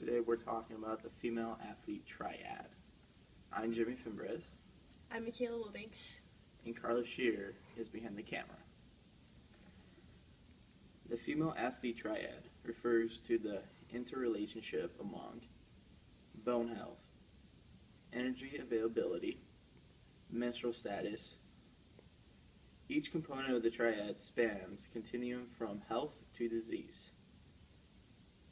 Today we're talking about the female athlete triad. I'm Jimmy Fimbres, I'm McKayla Wilbanks. and Karla Scheerer is behind the camera. The female athlete triad refers to the interrelationship among bone health, energy availability, menstrual status. Each component of the triad spans continuum from health to disease.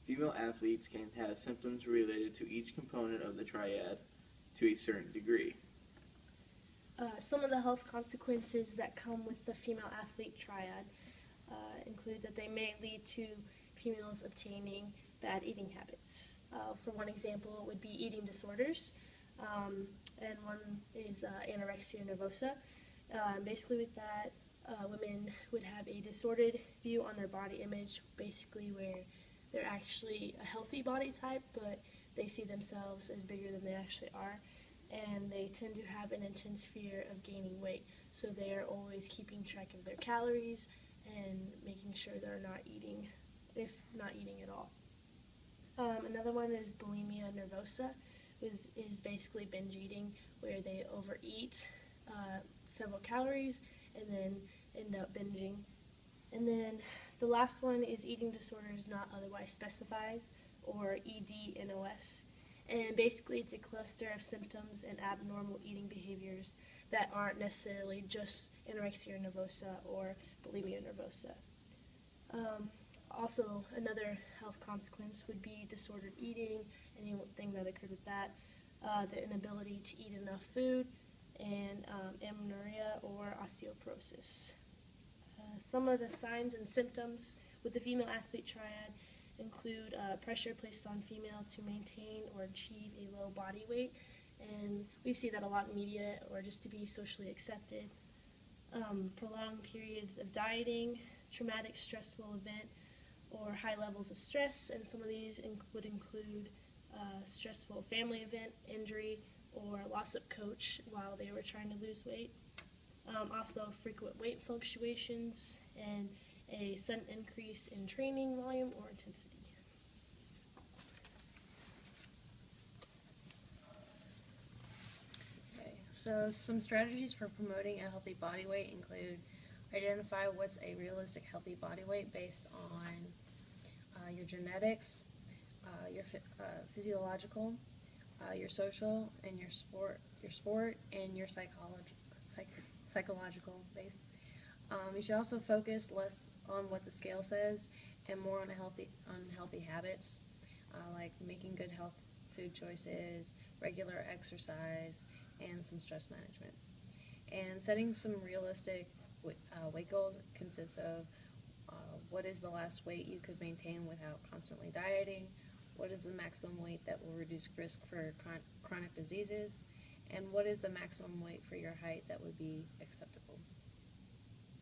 Female athletes can have symptoms related to each component of the triad to a certain degree. Some of the health consequences that come with the female athlete triad include that they may lead to females obtaining bad eating habits. For one example, it would be eating disorders, and one is anorexia nervosa. Basically with that, women would have a distorted view on their body image, basically where they're actually a healthy body type, but they see themselves as bigger than they actually are, and they tend to have an intense fear of gaining weight, so they're always keeping track of their calories and making sure they're not eating, if not eating at all. Another one is bulimia nervosa, is basically binge eating, where they overeat several calories and then end up binging. And then the last one is eating disorders not otherwise specified, or EDNOS. And basically it's a cluster of symptoms and abnormal eating behaviors that aren't necessarily just anorexia nervosa or bulimia nervosa. Also, another health consequence would be disordered eating, anything that occurred with that, the inability to eat enough food, and amenorrhea or osteoporosis. Some of the signs and symptoms with the female athlete triad include pressure placed on female to maintain or achieve a low body weight, and we see that a lot in media, or just to be socially accepted. Prolonged periods of dieting, traumatic stressful event, or high levels of stress, and some of these would include stressful family event, injury, or loss of coach while they were trying to lose weight. Also frequent weight fluctuations and a sudden increase in training volume or intensity. Okay, so some strategies for promoting a healthy body weight include identify what's a realistic healthy body weight based on your genetics, your physiological, your social, and your sport, and your psychological base. You should also focus less on what the scale says and more on healthy habits, like making good health food choices, regular exercise, and some stress management. And setting some realistic weight goals consists of what is the last weight you could maintain without constantly dieting, what is the maximum weight that will reduce risk for chronic diseases, and what is the maximum weight for your height that would be acceptable.